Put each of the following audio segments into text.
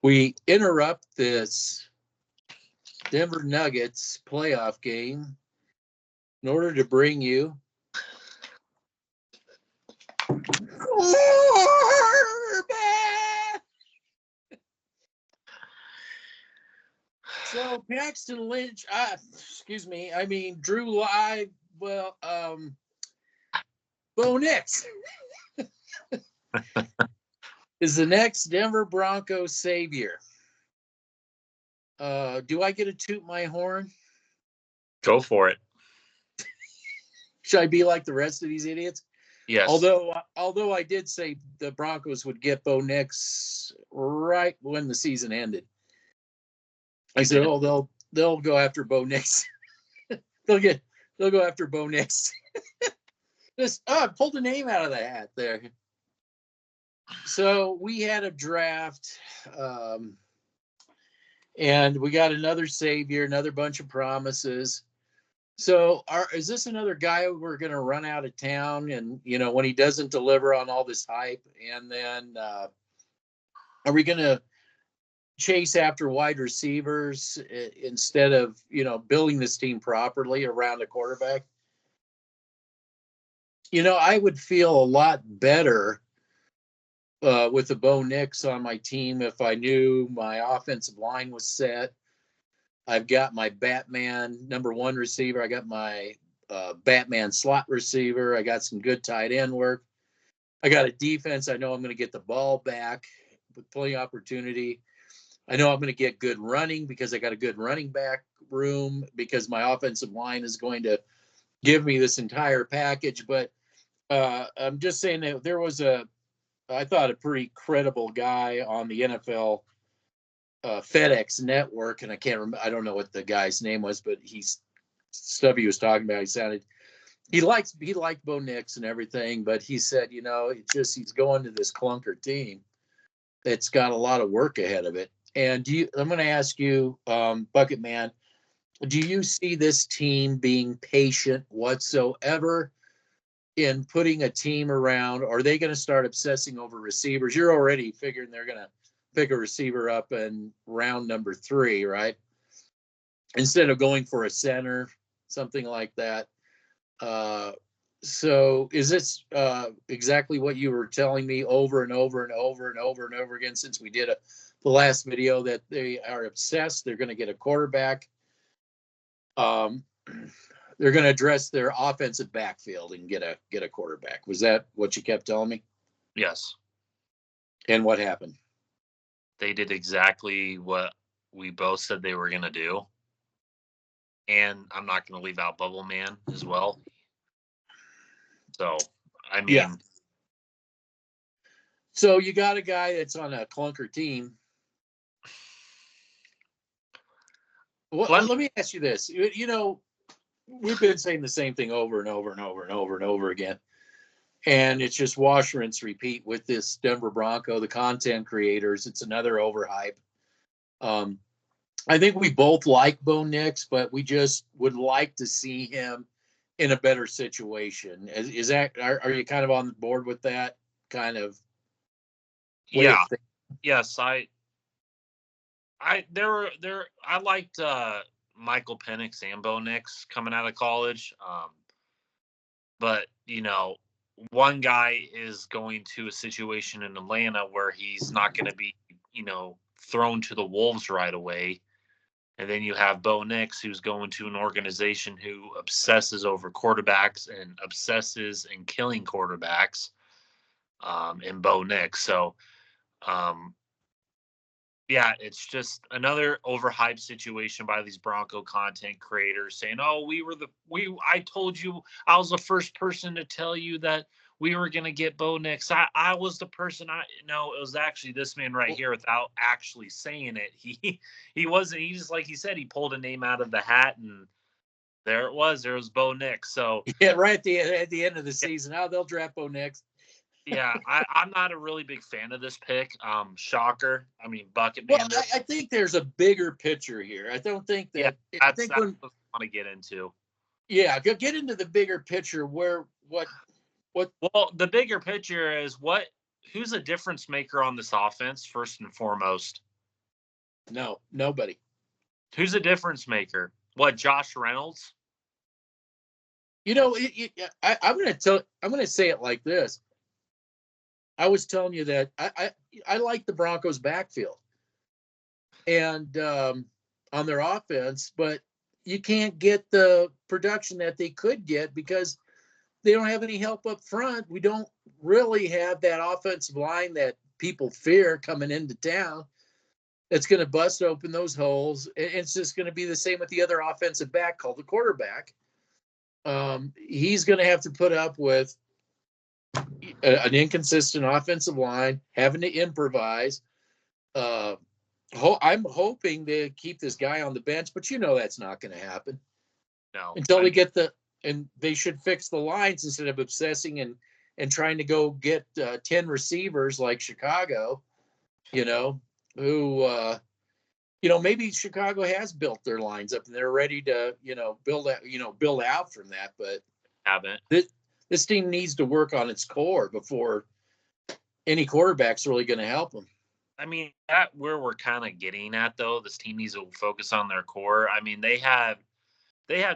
We interrupt this Denver Nuggets playoff game in order to bring you So Paxton Lynch, Drew Live, Bo Nix is the next Denver Broncos savior. Do I get to toot my horn? Go for it. Should I be like the rest of these idiots? Yes. Although I did say the Broncos would get Bo Nix right when the season ended. I said, they'll go after Bo Nix. they'll go after Bo Nix. I pulled a name out of the hat there. So we had a draft, and we got another savior, another bunch of promises. So is this another guy we're going to run out of town? And, when he doesn't deliver on all this hype, and then are we going to chase after wide receivers instead of, building this team properly around a quarterback? I would feel a lot better with the Bo Nix on my team if I knew my offensive line was set. I've got my Batman number one receiver. I got my Batman slot receiver. I got some good tight end work. I got a defense. I know I'm going to get the ball back with plenty of opportunity. I know I'm going to get good running because I got a good running back room because my offensive line is going to give me this entire package. But I'm just saying that there was I thought a pretty credible guy on the NFL FedEx network, and I can't remember. I don't know what the guy's name was, but stuff he was talking about. He liked Bo Nix and everything, but he said, he's going to this clunker team that's got a lot of work ahead of it. And I'm going to ask you, Bucket Man, do you see this team being patient whatsoever in putting a team around? Or are they going to start obsessing over receivers? You're already figuring they're going to pick a receiver up in round number 3, right? Instead of going for a center, something like that. So is this exactly what you were telling me over and over and over and over and over again since we did the last video, that they are obsessed? They're going to get a quarterback. They're going to address their offensive backfield and get a quarterback. Was that what you kept telling me? Yes. And what happened? They did exactly what we both said they were going to do. And I'm not going to leave out Bubble Man as well. So, I mean. Yeah. So you got a guy that's on a clunker team. Well, let me ask you this. We've been saying the same thing over and over and over and over and over again. And it's just wash, rinse, repeat with this Denver Bronco, the content creators. It's another overhype. I think we both like Bo Nix, but we just would like to see him in a better situation. Is that, are you kind of on board with that kind of? Yeah. Yes. I liked Michael Penix and Bo Nix coming out of college. But, one guy is going to a situation in Atlanta where he's not going to be, thrown to the wolves right away. And then you have Bo Nix, who's going to an organization who obsesses over quarterbacks and obsesses in killing quarterbacks, in Bo Nix. So, yeah, it's just another overhyped situation by these Bronco content creators saying, "Oh, I told you, I was the first person to tell you that we were going to get Bo Nix. I was the person. No, it was actually this man right here," without actually saying it. He wasn't. He just, like he said, he pulled a name out of the hat, and there it was. There was Bo Nix. So yeah, right at the end of the season, they'll draft Bo Nix. Yeah, I'm not a really big fan of this pick. Shocker. I mean, Bucket Man. Well, I think there's a bigger picture here. I don't think that. Yeah, that's what I want to get into. Yeah, get into the bigger picture. What? Well, the bigger picture is who's a difference maker on this offense, first and foremost. No, nobody. Who's a difference maker? What, Josh Reynolds? I'm going to say it like this. I was telling you that I like the Broncos backfield and on their offense, but you can't get the production that they could get because they don't have any help up front. We don't really have that offensive line that people fear coming into town. It's going to bust open those holes. It's just going to be the same with the other offensive back called the quarterback. He's going to have to put up with an inconsistent offensive line, having to improvise. I'm hoping to keep this guy on the bench, but that's not going to happen. No. Until and they should fix the lines instead of obsessing and trying to go get 10 receivers like Chicago, who maybe Chicago has built their lines up and they're ready to, build out from that. But haven't. This team needs to work on its core before any quarterback's really going to help them. I mean, that where we're kind of getting at, though. This team needs to focus on their core. I mean, they had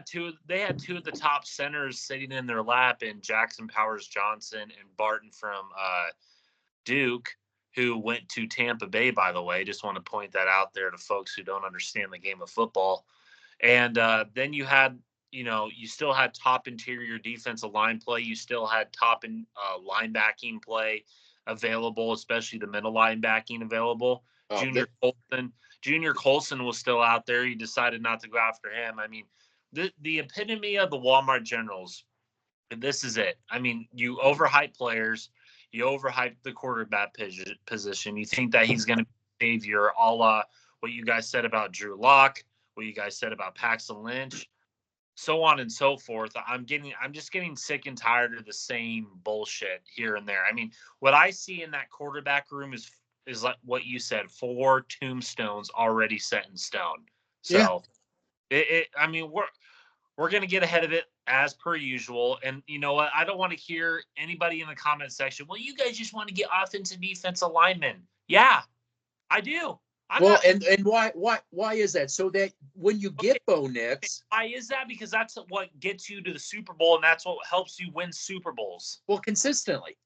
two of the top centers sitting in their lap in Jackson Powers Johnson and Barton from Duke, who went to Tampa Bay, by the way. Just want to point that out there to folks who don't understand the game of football. And then you had, you still had top interior defensive line play. You still had top linebacking play available, especially the middle linebacking available. Junior Colson was still out there. You decided not to go after him. I mean, the epitome of the Walmart Generals. This is it. I mean, you overhype players. You overhype the quarterback position. You think that he's going to be a savior, a la what you guys said about Drew Lock, what you guys said about Paxton Lynch, so on and so forth. I'm just getting sick and tired of the same bullshit here and there. I mean, what I see in that quarterback room is like what you said, 4 tombstones already set in stone. So I mean, we're going to get ahead of it as per usual. And you know what? I don't want to hear anybody in the comment section, well, you guys just want to get offensive defensive linemen. Yeah, I do. And why is that? So that when you get Bo Nix. Why is that? Because that's what gets you to the Super Bowl, and that's what helps you win Super Bowls. Well, consistently.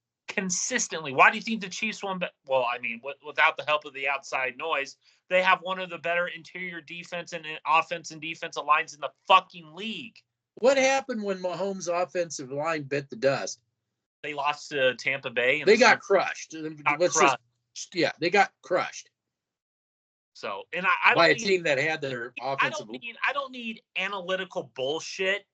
Why do you think the Chiefs won? Well, I mean, without the help of the outside noise, they have one of the better interior defense and offense and defensive lines in the fucking league. What happened when Mahomes' offensive line bit the dust? They lost to Tampa Bay. They got crushed. They got crushed. So, and I by a team that had their offensive. I don't need analytical bullshit,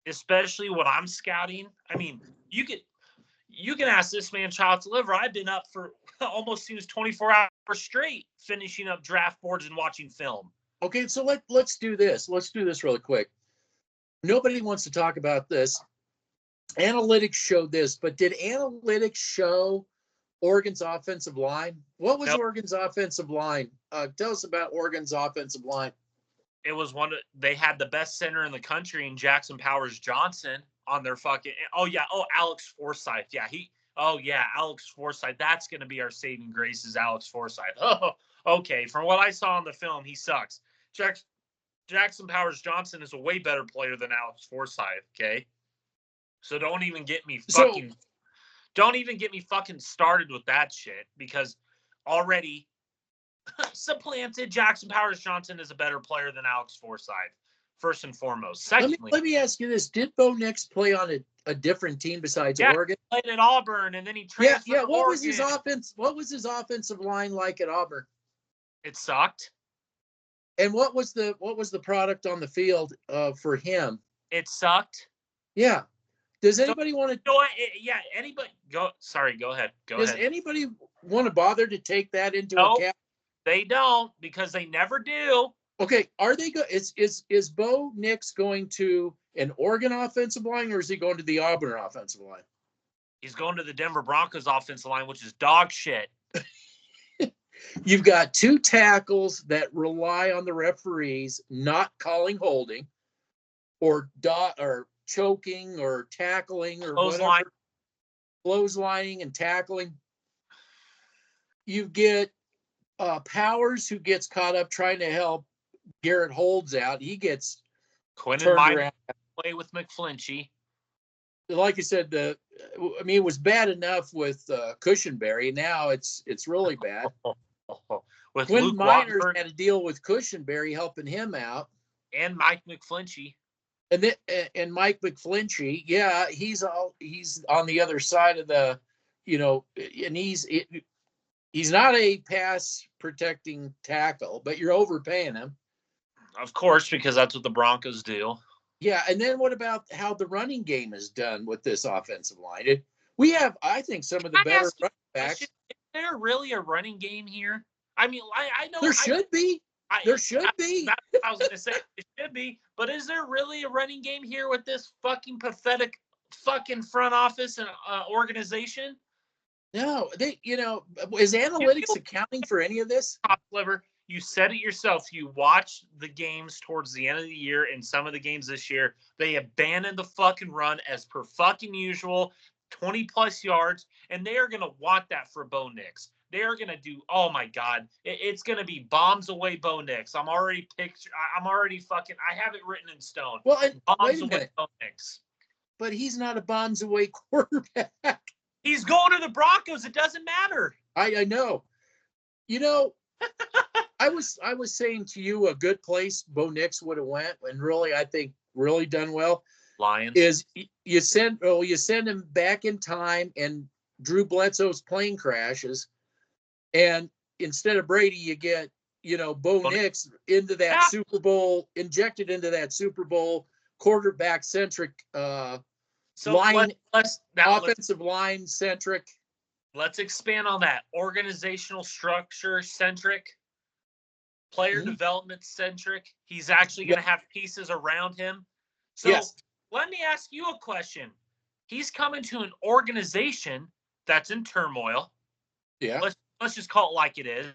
especially when I'm scouting. I mean, you can ask this man, Child to Liver. I've been up for almost seems 24 hours straight, finishing up draft boards and watching film. Okay, so let's do this. Let's do this really quick. Nobody wants to talk about this. Analytics showed this, but did analytics show Oregon's offensive line? What was Oregon's offensive line? Tell us about Oregon's offensive line. It was they had the best center in the country in Jackson Powers Johnson on their fucking. Alex Forsythe. Yeah, Alex Forsythe. That's going to be our saving grace is Alex Forsythe. Oh, okay. From what I saw in the film, he sucks. Jackson Powers Johnson is a way better player than Alex Forsythe. Okay, so don't even get me fucking started with that shit because already supplanted Jackson Powers Johnson is a better player than Alex Forsythe. First and foremost. Secondly, let me ask you this: did Bo Nix play on a different team besides Oregon? He played at Auburn, and then he transferred. Yeah. What was his offense? What was his offensive line like at Auburn? It sucked. And what was the product on the field for him? It sucked. Yeah. Does anybody want to? Anybody go? Sorry, go ahead. Does anybody want to bother to take that into account? They don't because they never do. Okay, are they is Bo Nix going to an Oregon offensive line or is he going to the Auburn offensive line? He's going to the Denver Broncos offensive line, which is dog shit. You've got 2 tackles that rely on the referees not calling holding or choking or tackling or whatever. Clotheslining and tackling. You get Powers, who gets caught up trying to help Garrett Holds out. He gets Quinn and turned Mike around. play with McFlinchy. Like I said, I mean, it was bad enough with Cushenberry. Now it's really bad. With Quinn Luke Miners Watford had to deal with Cushenberry helping him out. and Mike McFlinchy. And Mike McFlinchy, yeah, he's on the other side of the, and he's not a pass protecting tackle, but you're overpaying him. Of course, because that's what the Broncos do. Yeah, and then what about how the running game is done with this offensive line? We have, I think, some of the better running backs. Is there really a running game here? I mean, I know there should be. There should be. That's what I was going to say. It should be. But is there really a running game here with this fucking pathetic fucking front office and organization? No, is analytics accounting for any of this? Sliver, you said it yourself. You watch the games towards the end of the year and some of the games this year. They abandoned the fucking run as per fucking usual, 20-plus yards, and they are going to want that for Bo Nix. They are going to do, oh my God, it's going to be bombs away Bo Nix. I have it written in stone. Well, and bombs away Bo Nix. But he's not a bombs away quarterback. He's going to the Broncos. It doesn't matter. I know. I was saying to you, a good place Bo Nix would have went, and really, I think, really done well. Lions is you send him back in time, and Drew Bledsoe's plane crashes, and instead of Brady, you get Bo Nix into that Super Bowl, injected into that Super Bowl quarterback centric offensive line centric. Let's expand on that. Organizational structure centric, player development centric. He's actually going to have pieces around him. So let me ask you a question. He's coming to an organization that's in turmoil. Yeah. Let's just call it like it is.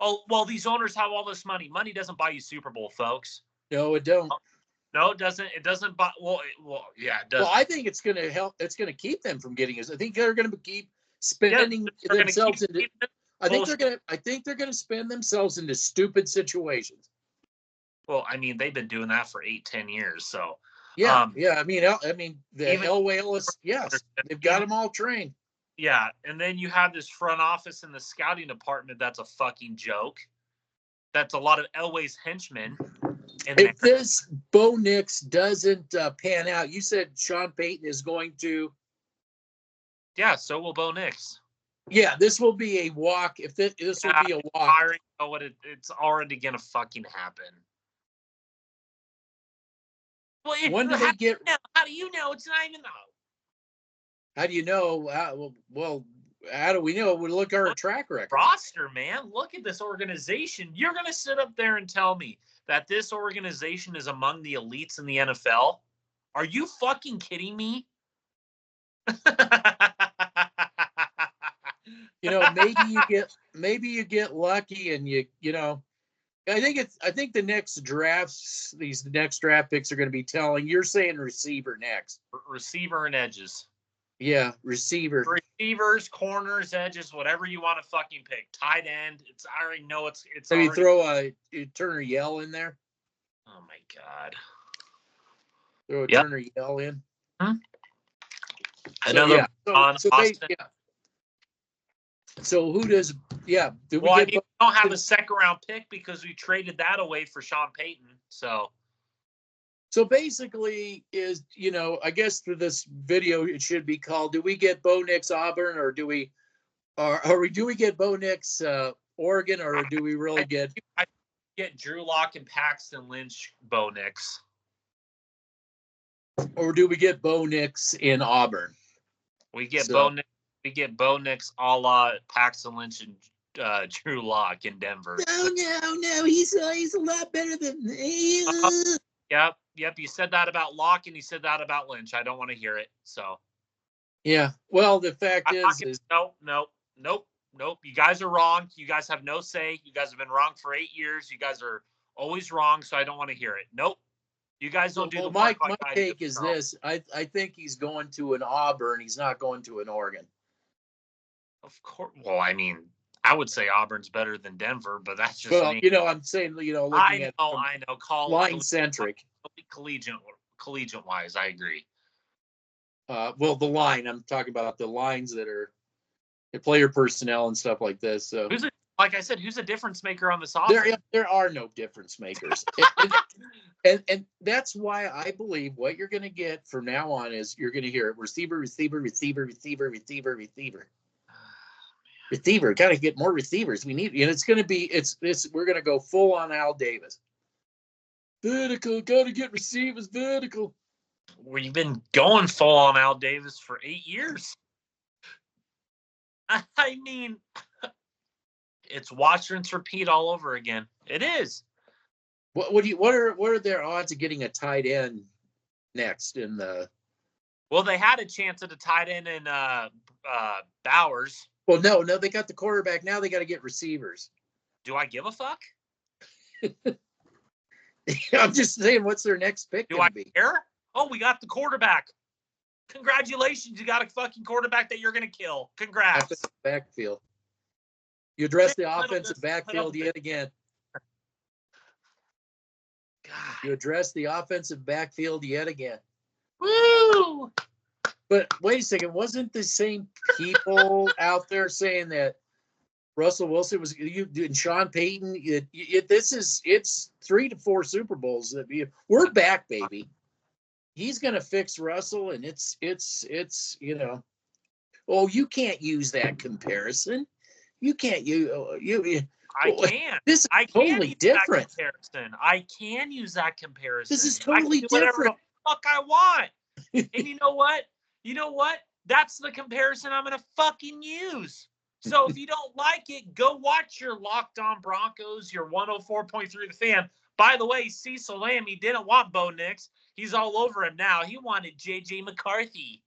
Oh, well, these owners have all this money. Money doesn't buy you Super Bowl, folks. No, it don't. No, it doesn't. It doesn't buy. Yeah, it does. Well, I think it's going to help. It's going to keep them from getting us. I think they're going to keep spending themselves into. I think they're going to spend themselves into stupid situations. Well, I mean, they've been doing that for 8-10 years. So yeah. I mean, the Hell Whales. Yes, they've got them all trained. Yeah, and then you have this front office and the scouting department that's a fucking joke. That's a lot of Elway's henchmen. If this Bo Nix doesn't pan out, you said Sean Payton is going to. Yeah, so will Bo Nix. Yeah, this will be a walk. If this will be a walk. I already know what it's already going to fucking happen. Well, when do they get? How do you know? It's not even. How do you know? Well, how do we know? We look at our track record. Roster, man. Look at this organization. You're going to sit up there and tell me that this organization is among the elites in the NFL? Are you fucking kidding me? Maybe you get lucky, and I think the next drafts, these next draft picks are going to be telling. You're saying receiver next. Receiver and edges. Yeah, receiver. Receivers, corners, edges, whatever you want to fucking pick. Tight end. I already know it's. So you throw a Turner Yell in there. Oh my God. Throw a Turner Yell in. Another So who does? Yeah. We don't have a second round pick because we traded that away for Sean Payton. So basically, I guess for this video it should be called: do we get Bo Nix Auburn, or do we get Bo Nix Oregon, or do we really get Drew Lock and Paxton Lynch Bo Nix? Or do we get Bo Nix in Auburn? We get Bo Nix. We get Bo Nix a la Paxton Lynch and Drew Lock in Denver. No. He's a lot better than. Yep. You said that about Locke and you said that about Lynch. I don't want to hear it. So. Yeah. Well, the fact is nope. You guys are wrong. You guys have no say. You guys have been wrong for 8 years. You guys are always wrong. So I don't want to hear it. Nope. You guys don't do the my take is this. I think he's going to an Auburn. He's not going to an Oregon. Of course. Well, I mean, I would say Auburn's better than Denver, but that's just Well, me. I'm saying, looking at I know. line centric. Collegiate wise, I agree. Well, the line, I'm talking about the lines that are the player personnel and stuff like this. So like I said, who's a difference maker on this offense? There are no difference makers. And that's why I believe what you're going to get from now on is you're going to hear receiver, receiver, receiver, receiver, receiver, receiver. Receiver, got to get more receivers. We need, and it's going to be, we're going to go full on Al Davis. Vertical, got to get receivers vertical. We've been going full on Al Davis for 8 years. I mean, it's watch, rinse, repeat all over again. It is. What are their odds of getting a tight end next in the? Well, they had a chance at a tight end in Bowers. Well, no, they got the quarterback. Now they got to get receivers. Do I give a fuck? I'm just saying, what's their next pick going to be? Care? Oh, we got the quarterback. Congratulations, you got a fucking quarterback that you're going to kill. Congrats. Backfield. You address the offensive backfield yet again. God. You address the offensive backfield yet again. Woo! But wait a second, wasn't the same people out there saying that Russell Wilson was you and Sean Payton? It's 3 to 4 Super Bowls. We're back, baby. He's gonna fix Russell, and it's Oh, you can't use that comparison. You can't I can. This is totally different. I can use that comparison. This is totally different. Whatever the fuck I want. And you know what? That's the comparison I'm gonna fucking use. So if you don't like it, go watch your Locked On Broncos, your 104.3 The Fan. By the way, Cecil Lamb, he didn't want Bo Nix. He's all over him now. He wanted J.J. McCarthy.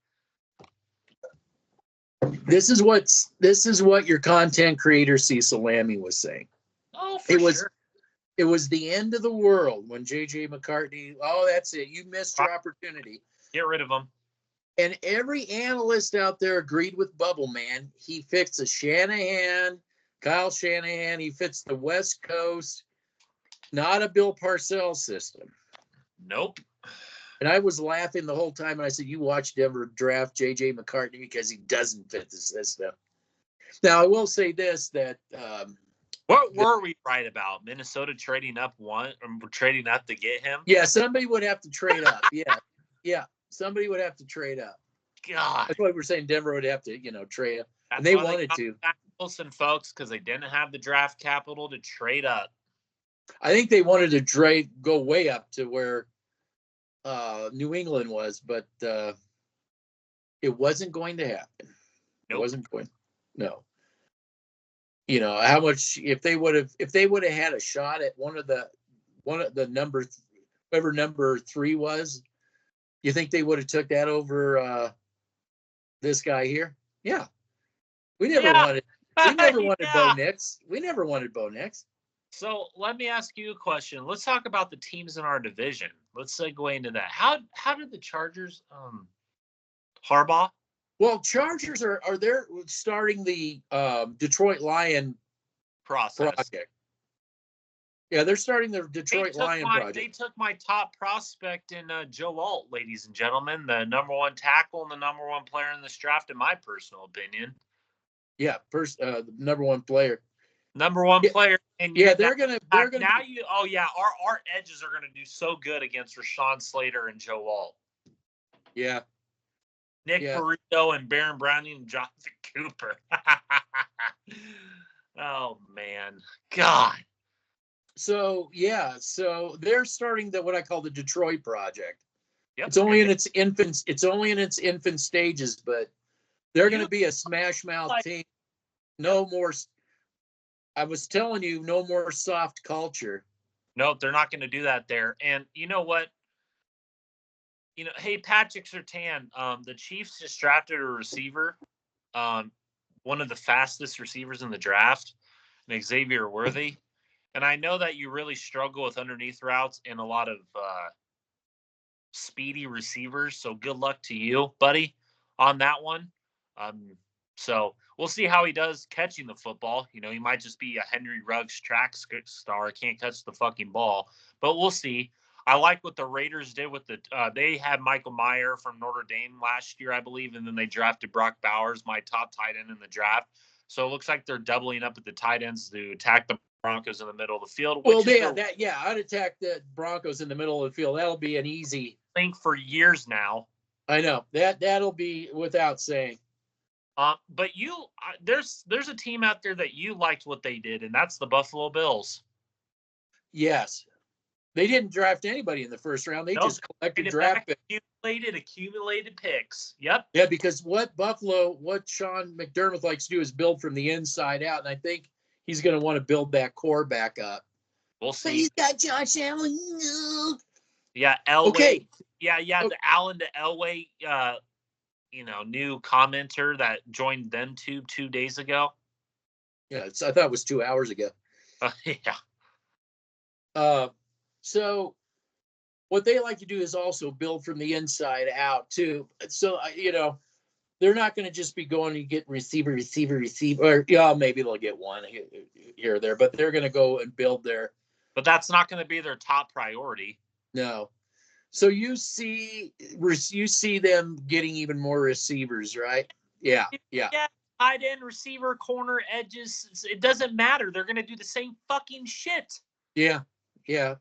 This is what your content creator Cecil Lammy was saying. Oh, sure. It was the end of the world when J.J. McCarthy. Oh, that's it. You missed your opportunity. Get rid of him. And every analyst out there agreed with Bubble Man. He fits Kyle Shanahan. He fits the West Coast, not a Bill Parcells system. Nope. And I was laughing the whole time. And I said, you watch Denver draft J.J. McCarthy because he doesn't fit the system. Now, I will say this, that what were we right about? Minnesota trading up to get him? Yeah, somebody would have to trade up. Yeah. Somebody would have to trade up. God. That's why we're saying Denver would have to, trade up. And they wanted to. Wilson, folks, because they didn't have the draft capital to trade up. I think they wanted to go way up to where New England was, but it wasn't going to happen. Nope. It wasn't going. No. How much if they would have had a shot at one of the whoever number 3 was. You think they would have took that over this guy here? Yeah. We never wanted Bo Nix. We never wanted Bo Nix. So let me ask you a question. Let's talk about the teams in our division. Let's segue into that. How did the Chargers Harbaugh? Well, Chargers are they're starting the Detroit Lion project. Yeah, they're starting the Detroit Lion project. They took my top prospect in Joe Alt, ladies and gentlemen, the number 1 tackle and the number 1 player in this draft, in my personal opinion. Yeah, the number 1 player. Number 1 player. And they're gonna. Our edges are gonna do so good against Rashawn Slater and Joe Alt. Yeah. Nick Burrito and Baron Browning and Jonathan Cooper. Oh man, God. So they're starting what I call the Detroit project. Yep. It's only in its infants. It's only in its infant stages, but they're going to be a smash mouth team. No more. I was telling you, no more soft culture. Nope, they're not going to do that there. And you know what? Hey, Patrick Surtain, the Chiefs just drafted a receiver, one of the fastest receivers in the draft, Xavier Worthy. And I know that you really struggle with underneath routes and a lot of speedy receivers. So good luck to you, buddy, on that one. So we'll see how he does catching the football. You know, he might just be a Henry Ruggs track star, can't catch the fucking ball, but we'll see. I like what the Raiders did with they had Michael Mayer from Notre Dame last year, I believe, and then they drafted Brock Bowers, my top tight end in the draft. So it looks like they're doubling up at the tight ends to attack the Broncos in the middle of the field. Well, I'd attack the Broncos in the middle of the field. That'll be an easy thing for years now. I know that'll be without saying. But there's a team out there that you liked what they did, and that's the Buffalo Bills. Yes. They didn't draft anybody in the first round. They just collected draft picks. Accumulated picks. Yep. Yeah, because what Sean McDermott likes to do is build from the inside out, and I think he's going to want to build that core back up. We'll see. But he's got Josh Allen. No. Yeah, Elway. Okay. Yeah, okay. The Allen to Elway, new commenter that joined them 2 days ago. Yeah, I thought it was 2 hours ago. Yeah. So what they like to do is also build from the inside out too. So, they're not going to just be going to get receiver, or maybe they'll get one here or there, but they're going to go and build their. But that's not going to be their top priority. No. So you see them getting even more receivers, right? Yeah. Tight end, receiver, corner, edges. It doesn't matter. They're going to do the same fucking shit. Yeah. We got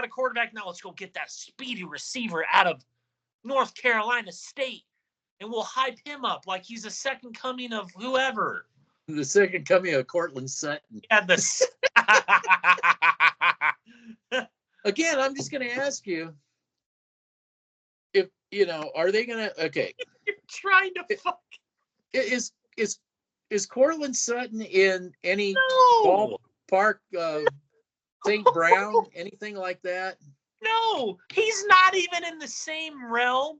a quarterback now. Let's go get that speedy receiver out of North Carolina State, and we'll hype him up like he's a second coming of whoever. The second coming of Cortland Sutton. Yeah, Again, I'm just going to ask you if are they going to? Okay, you're trying to fuck. Is Cortland Sutton in any ballpark? St. Brown, anything like that? No, he's not even in the same realm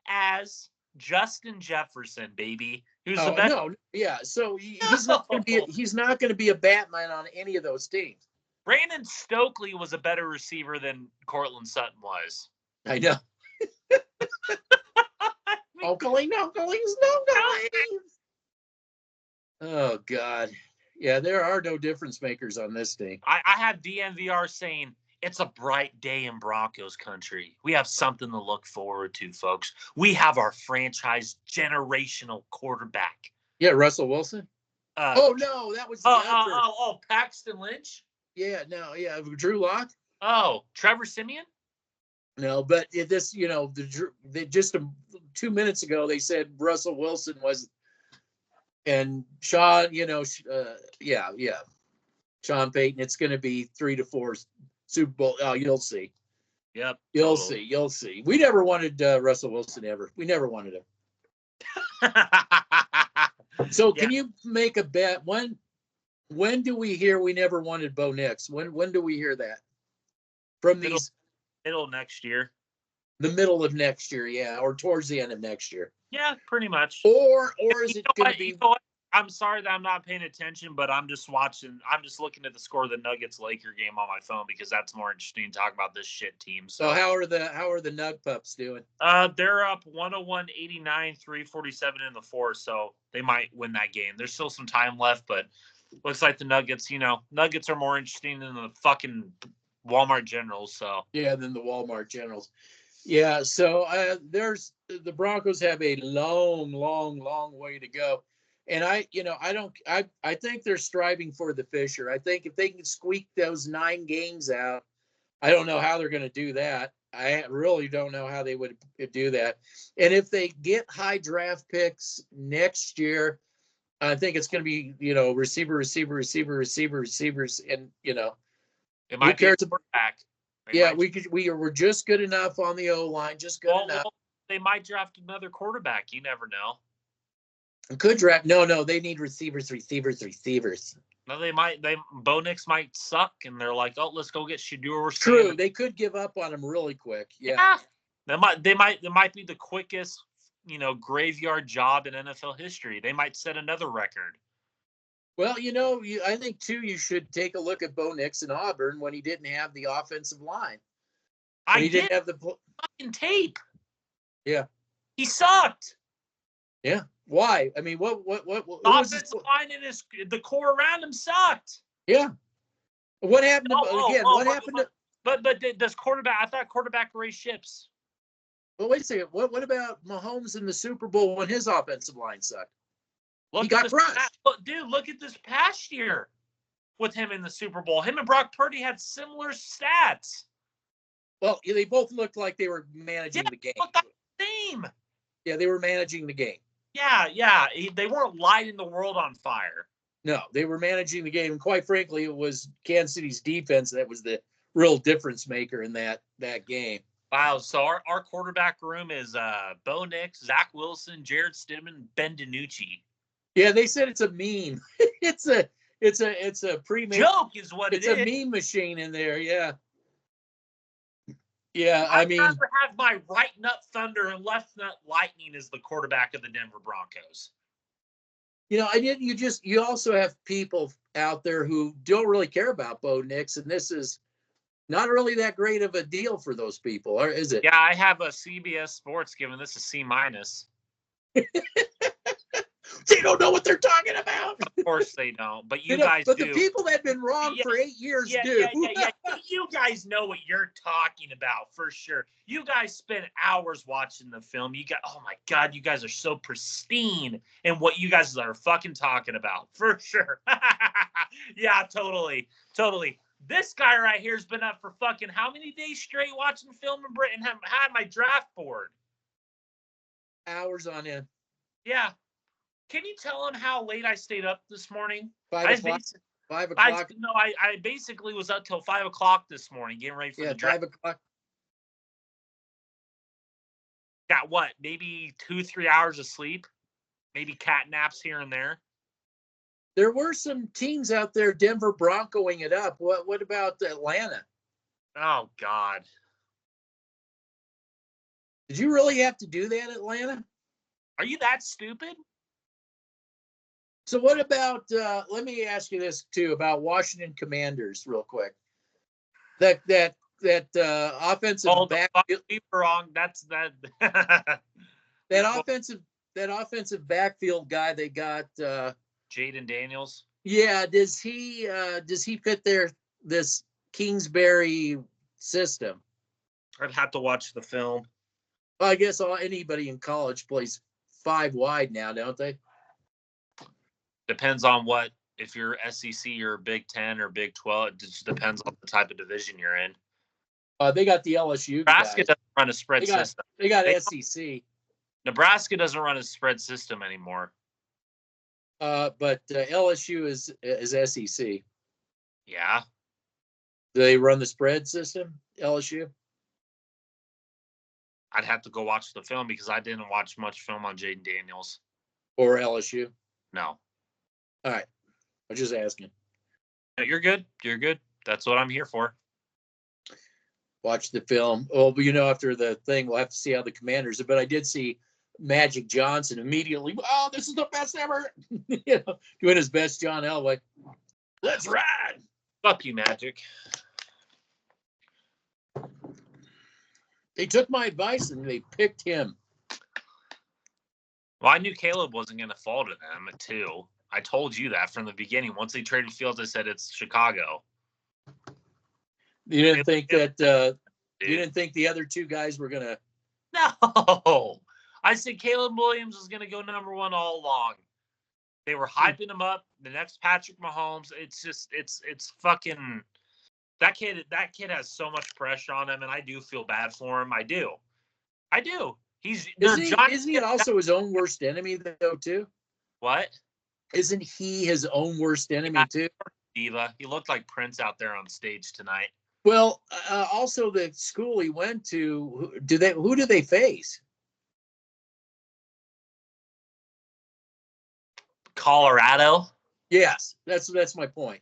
as Justin Jefferson, baby. Who's the best? No, yeah. So he's not going to be a Batman on any of those teams. Brandon Stokely was a better receiver than Cortland Sutton was. I know. Oakley. Oh God. Yeah, there are no difference makers on this team. I have DNVR saying it's a bright day in Broncos country. We have something to look forward to, folks. We have our franchise generational quarterback. Yeah, Russell Wilson. No, that was Paxton Lynch. Yeah, Drew Lock. Oh, Trevor Siemian. No, but just 2 minutes ago they said Russell Wilson was. And Sean, Sean Payton, it's going to be 3 to 4 Super Bowl. Oh, you'll see. Yep. You'll see. We never wanted Russell Wilson ever. We never wanted him. So can you make a bet? When do we hear we never wanted Bo Nix? When do we hear that? From middle of next year. The middle of next year, yeah, or towards the end of next year. Yeah, pretty much. Or is it going to be? I'm sorry that I'm not paying attention, but I'm just looking at the score of the Nuggets-Laker game on my phone because that's more interesting to talk about this shit team. So how are the Nug Pups doing? They're up 101-89, 3:47 in the fourth, so they might win that game. There's still some time left, but looks like the Nuggets. Nuggets are more interesting than the fucking Walmart Generals. So yeah, than the Walmart Generals. Yeah, so the Broncos have a long way to go. And I think they're striving for the Fisher. I think if they can squeak those 9 games out, I don't know how they're going to do that. I really don't know how they would do that. And if they get high draft picks next year, I think it's going to be, receivers. And, it might be a quarterback. Yeah, we're just good enough on the O-line, just good enough. Well, they might draft another quarterback. You never know. Could draft. No, they need receivers. No, Bo Nix might suck, and they're like, oh, let's go get Shedeur. True, they could give up on him really quick. Yeah. They might be the quickest, graveyard job in NFL history. They might set another record. Well, I think too you should take a look at Bo Nix in Auburn when he didn't have the offensive line. He didn't have the fucking tape. Yeah. He sucked. Yeah. Why? I mean, what who was this? Offensive line and the core around him sucked. Yeah. What happened what happened to? But does quarterback? I thought quarterback raised ships. Well, wait a second. What about Mahomes in the Super Bowl when his offensive line sucked? He got crushed. Look at this past year with him in the Super Bowl. Him and Brock Purdy had similar stats. Well, they both looked like they were managing the game. Looked like the same. Yeah, they were managing the game. Yeah. They weren't lighting the world on fire. No, they were managing the game. And quite frankly, it was Kansas City's defense that was the real difference maker in that game. Wow. So our quarterback room is Bo Nix, Zach Wilson, Jared Stidham, Ben DiNucci. Yeah, they said it's a meme. it's a pre-made joke is what it is. It's a meme machine in there. Yeah. Yeah, I'd rather have my right nut Thunder and left nut Lightning as the quarterback of the Denver Broncos. You know, you also have people out there who don't really care about Bo Nix, and this is not really that great of a deal for those people, or is it? Yeah, I have a CBS Sports giving this a C-. They don't know what they're talking about. Of course they don't, but you guys but do. The people that have been wrong for 8 years do. Yeah. You guys know what you're talking about for sure. You guys spend hours watching the film. Oh my God, you guys are so pristine in what you guys are fucking talking about for sure. Yeah, totally. This guy right here has been up for fucking how many days straight watching film in Britain? Had my draft board. Hours on end. Yeah. Can you tell him how late I stayed up this morning? 5 o'clock. 5 o'clock. I basically was up till 5 o'clock this morning getting ready for the draft. 5 o'clock. Got what? Maybe 2-3 hours of sleep. Maybe cat naps here and there. There were some teams out there, Denver Broncoing it up. What about Atlanta? Oh, God. Did you really have to do that, Atlanta? Are you that stupid? So what about, let me ask you this too, about Washington Commanders real quick. That offensive backfield. We were wrong. That's that. that offensive backfield guy they got. Jaden Daniels. Yeah. Does he fit this Kingsbury system? I'd have to watch the film. Well, I guess anybody in college plays 5 wide now, don't they? Depends on if you're SEC or Big 10 or Big 12. It just depends on the type of division you're in. They got the LSU Nebraska guys. doesn't run a spread system. They got SEC. Nebraska doesn't run a spread system anymore. But LSU is SEC. Yeah. Do they run the spread system, LSU? I'd have to go watch the film because I didn't watch much film on Jaden Daniels. Or LSU? No. All right. I'm just asking. No, you're good. That's what I'm here for. Watch the film. Oh, but after the thing, we'll have to see how the Commanders. But I did see Magic Johnson immediately. Oh, this is the best ever. Doing his best John Elway. Let's ride. Fuck you, Magic. They took my advice and they picked him. Well, I knew Caleb wasn't going to fall to them, too. I told you that from the beginning. Once they traded Fields, I said it's Chicago. You didn't think that you didn't think the other two guys were gonna? No, I said Caleb Williams was gonna go number 1 all along. They were hyping him up. The next Patrick Mahomes. It's just it's fucking that kid. That kid has so much pressure on him, and I do feel bad for him. I do. Isn't he also his own worst enemy though too? What? Isn't he his own worst enemy too? Diva. He looked like Prince out there on stage tonight. Well, also the school he went to, who do they face? Colorado. Yes, that's my point.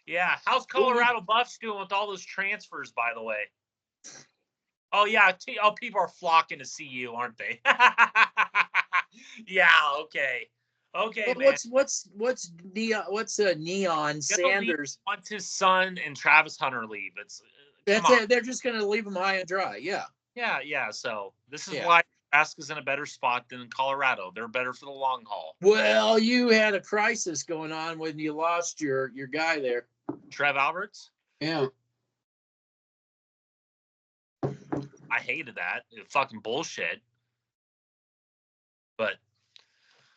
Yeah, how's Colorado Buffs doing with all those transfers, by the way? Oh yeah, people are flocking to see you, aren't they? Yeah, okay. Okay, well, man. What's Neon Sanders wants his son and Travis Hunter leave. That's it. They're just going to leave him high and dry. Yeah. Yeah. So this is why Nebraska's in a better spot than Colorado. They're better for the long haul. Well, you had a crisis going on when you lost your guy there. Trev Alberts? Yeah. I hated that. It fucking bullshit. But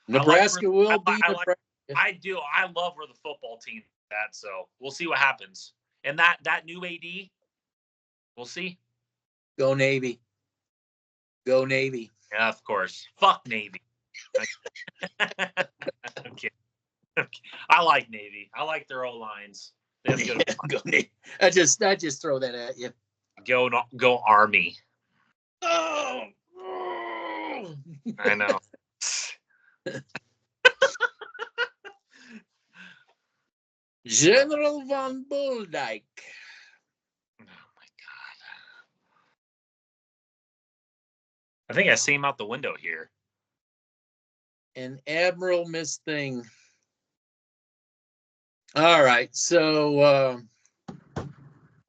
Nebraska will be Nebraska. I do. I love where the football team is at, so we'll see what happens. And that new AD, we'll see. Go Navy. Go Navy. Yeah, of course. Fuck Navy. Okay. I like Navy. I like their O-lines. They have good. Go Navy. I just throw that at you. Go Army. Oh. I know. General von Boldyke. Oh my God. I think I see him out the window here. And Admiral Miss Thing. All right, so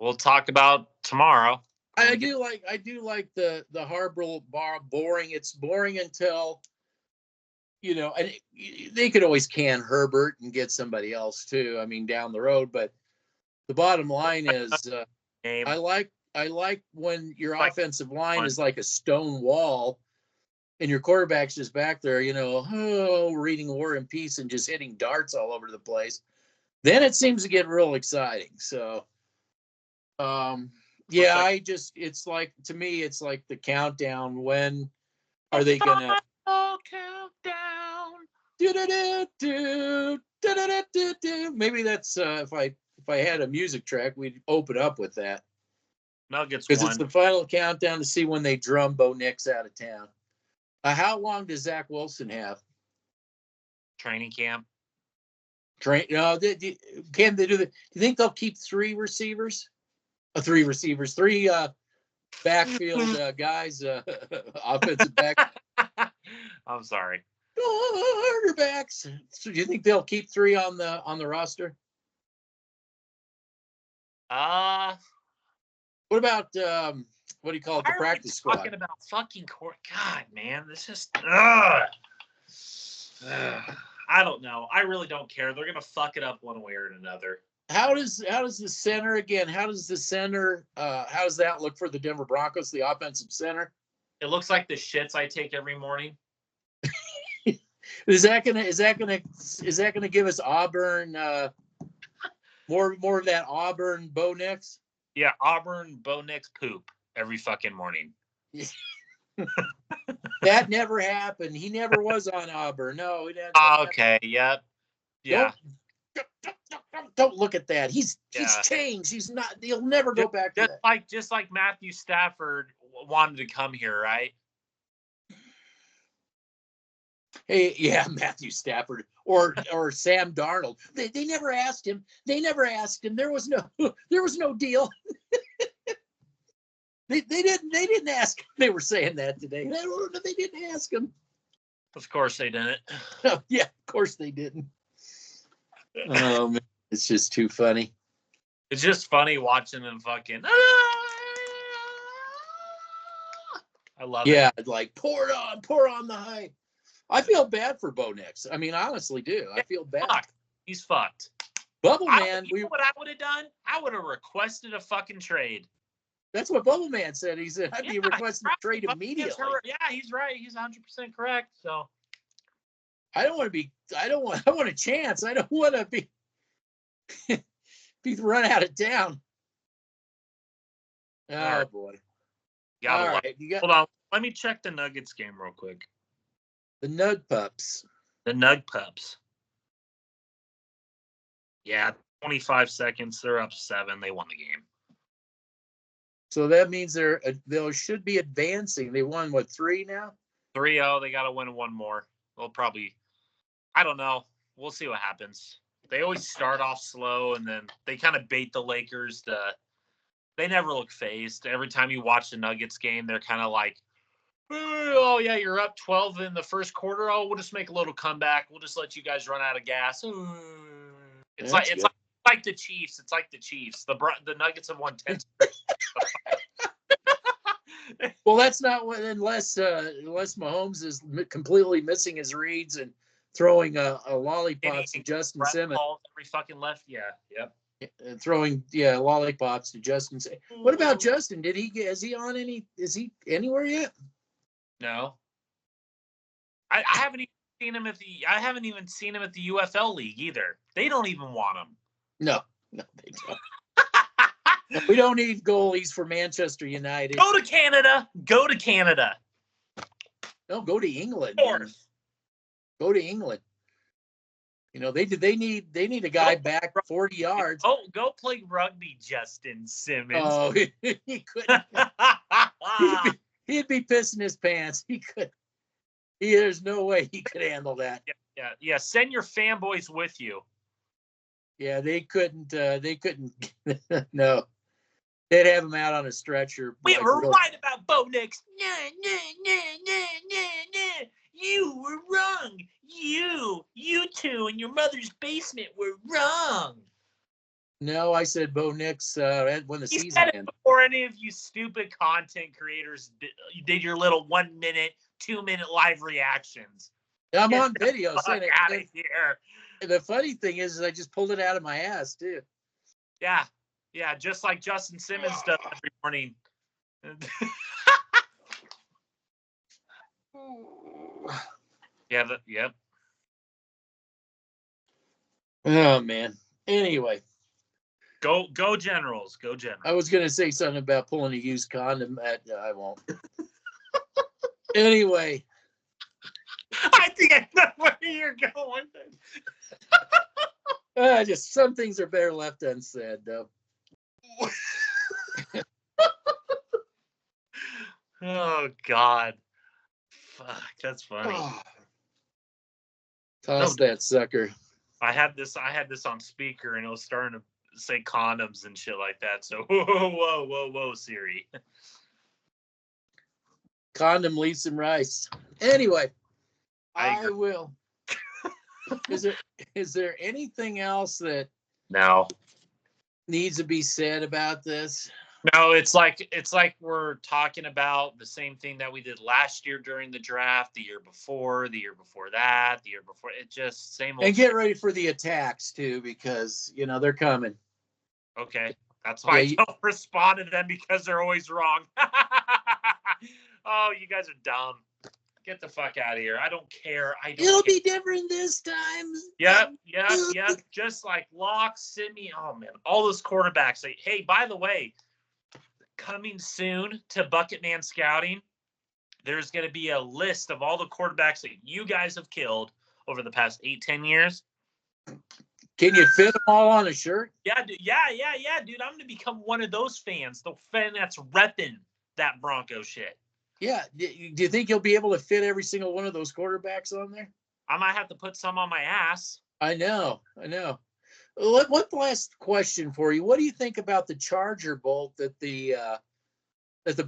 we'll talk about tomorrow. I do like the Harbor bar boring. It's boring until, and they could always can Herbert and get somebody else too. I mean, down the road. But the bottom line is, I like when your offensive line is like a stone wall, and your quarterback's just back there, reading War and Peace and just hitting darts all over the place. Then it seems to get real exciting. So, it's like, to me, it's like the countdown. When are they gonna countdown? Maybe that's if I had a music track, we'd open up with that. Nuggets because it's the final countdown to see when they drum Bo Nix out of town. How long does Zach Wilson have? Training camp. Can they do the? Do you think they'll keep three receivers? Three backfield guys, offensive back. I'm sorry. Quarterbacks. So do you think they'll keep three on the roster? What about what do you call it? The practice squad. Talking about fucking court. God, man, this is. I don't know. I really don't care. They're gonna fuck it up one way or another. How does the center again? How does that look for the Denver Broncos? The offensive center. It looks like the shits I take every morning. Is that gonna give us Auburn more of that Auburn Bo Nix? Yeah, Auburn Bo Nix poop every fucking morning. That never happened. He never was on Auburn. No, he didn't. Okay. Yep. Yeah. Don't look at that. He's changed. He's not. He'll never go back to that. Just like Matthew Stafford wanted to come here, right? Hey, yeah, Matthew Stafford or Sam Darnold. They never asked him. There was no deal. They didn't ask him. They were saying that today. They didn't ask him. Of course they didn't. Oh, yeah, of course they didn't. Oh man, it's just too funny. It's just funny watching them fucking. I love it. Yeah, like pour on the hype. I feel bad for Bo Nix. I mean, I honestly do. I feel bad. He's fucked. Bubble Man. You know what I would have done? I would have requested a fucking trade. That's what Bubble Man said. He said, I'd be requesting a trade immediately. Yeah, he's right. He's 100% correct. So I want a chance. I don't want to be run out of town. Oh, right. Boy. All right. Hold on. Let me check the Nuggets game real quick. The Nug Pups. The Nug Pups. Yeah, 25 seconds. They're up 7. They won the game. So that means they should be advancing. They won, 3 now? 3-0. They got to win one more. They'll probably, I don't know. We'll see what happens. They always start off slow, and then they kind of bait the Lakers. They never look phased. Every time you watch the Nuggets game, they're kind of like, oh, yeah, you're up 12 in the first quarter. Oh, we'll just make a little comeback. We'll just let you guys run out of gas. It's like the Chiefs. It's like the Chiefs. The Nuggets have won 10. Well, that's not what unless Mahomes is completely missing his reads and throwing a lollipops to Justin Simmons. Every fucking left. Yeah. Yep. And throwing lollipops to Justin. What about Justin? Is he on any? Is he anywhere yet? No. I haven't even seen him at the UFL league either. They don't even want him. No, they don't. We don't need goalies for Manchester United. Go to Canada. No, go to England. North. Go to England. You know, they need a guy back 40 yards. Oh, go play rugby, Justin Simmons. Oh, he couldn't. He'd be pissing his pants. There's no way he could handle that. Yeah. Send your fanboys with you. Yeah, they couldn't. No. They'd have him out on a stretcher. We were right about Bo Nix. You were wrong. You two in your mother's basement were wrong. No, I said Bo Nix when the season said it ended. Before any of you stupid content creators did your little 1 minute, 2 minute live reactions. I'm on video saying it. Out of here. The funny thing is I just pulled it out of my ass too. Yeah, just like Justin Simmons does every morning. Yep. Oh man. Anyway. Go Generals. Go Generals. I was gonna say something about pulling a used condom I won't. Anyway. I think I know where you're going. Just some things are better left unsaid though. Oh God. Fuck, that's funny. Toss that sucker. I had this on speaker and it was starting to say condoms and shit like that. So whoa, Siri. Condom leave some rice. Anyway, I will. Is there anything else that needs to be said about this? No, it's like we're talking about the same thing that we did last year during the draft, the year before that, the year before. It just same old. And get ready for the attacks too, because they're coming. Okay, that's why I don't respond to them because they're always wrong. Oh, you guys are dumb. Get the fuck out of here. I don't care. It'll be different this time. Yep. Just like Locke, Sydney. Oh man, all those quarterbacks. Hey, by the way, coming soon to Bucketman Scouting, there's going to be a list of all the quarterbacks that you guys have killed over the past 8-10 years. Can you fit them all on a shirt? Yeah, dude. Yeah, dude. I'm going to become one of those fans, the fan that's repping that Bronco shit. Yeah. Do you think you'll be able to fit every single one of those quarterbacks on there? I might have to put some on my ass. I know. One last question for you. What do you think about the Charger bolt that the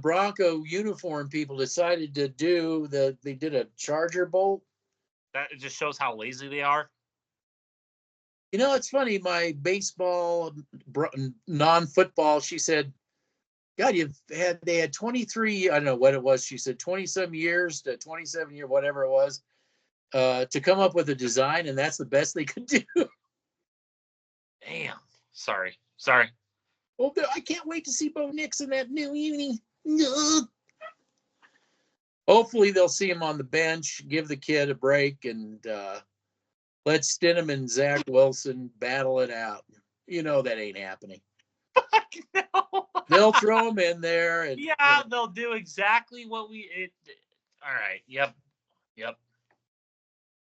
Bronco uniform people decided to do? They did a Charger bolt. That it just shows how lazy they are. It's funny. My baseball, non-football, she said, God, they had 23, I don't know what it was. She said 20-some years to 27 year, whatever it was, to come up with a design, and that's the best they could do. Damn. Sorry. Well, I can't wait to see Bo Nix in that new uni. No. Hopefully they'll see him on the bench, give the kid a break, and let Stidham and Zach Wilson battle it out. That ain't happening. No. They'll throw him in there. And, they'll do exactly what all right. Yep.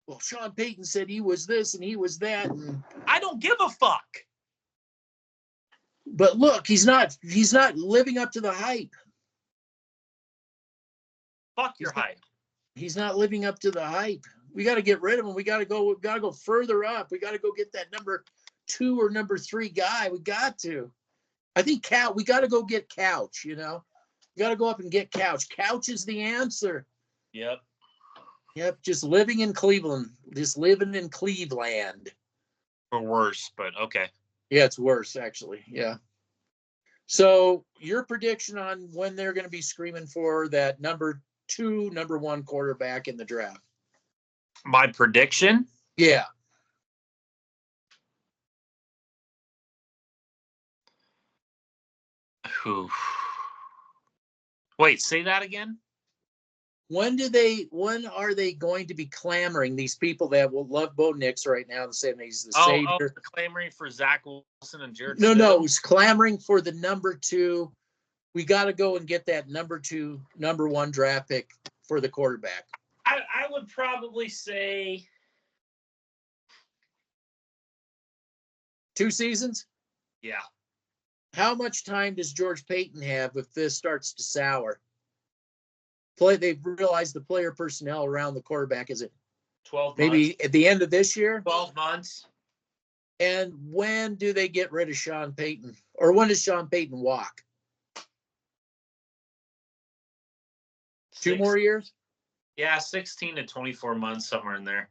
Well, Sean Payton said he was this and he was that. And, I don't give a fuck. But look, he's not living up to the hype. Fuck your hype. He's not living up to the hype. We got to get rid of him. We got to go further up. We got to go get that number 2 or number 3 guy. We got to. I think we got to go get Couch, We got to go up and get Couch. Couch is the answer. Yep, just living in Cleveland. Or worse, but okay. Yeah, it's worse, actually. Yeah. So your prediction on when they're going to be screaming for that number 1 quarterback in the draft? My prediction? Yeah. Who? Wait, say that again? When are they going to be clamoring, these people that will love Bo Nix right now and saying he's the savior? Clamoring for Zach Wilson and Jared No, Stidham? it's clamoring for the number 2. We got to go and get that number 1 draft pick for the quarterback. I would probably say 2 seasons? Yeah. How much time does George Payton have if this starts to sour? They've realized the player personnel around the quarterback is it 12 months. Maybe at the end of this year? 12 months. And when do they get rid of Sean Payton? Or when does Sean Payton walk? 2 more years? Yeah, 16 to 24 months, somewhere in there.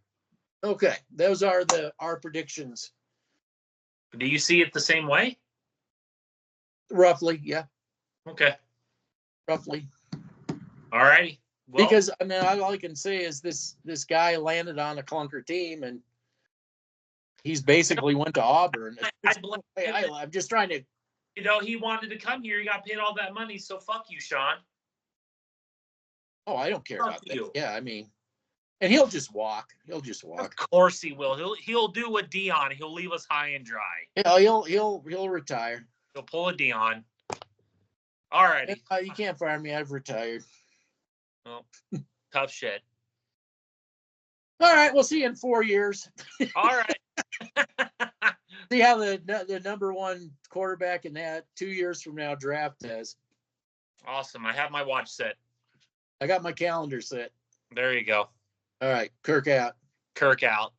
Okay. Those are our predictions. Do you see it the same way? Roughly, yeah. Okay. Roughly. All righty. Well, because I mean, all I can say is this guy landed on a clunker team, and he's basically went to Auburn. I'm just trying to. He wanted to come here. He got paid all that money, so fuck you, Sean. Oh, I don't care about that. Yeah, I mean, and he'll just walk. Of course he will. He'll do what Dion. He'll leave us high and dry. Yeah, he'll retire. He'll pull a Dion. All righty. You can't fire me. I've retired. Well, tough shit. All right, we'll see you in 4 years. All right. See how the number 1 quarterback in that 2 years from now draft is. Awesome. I have my watch set. I got my calendar set. There you go. All right, Kirk out. Kirk out.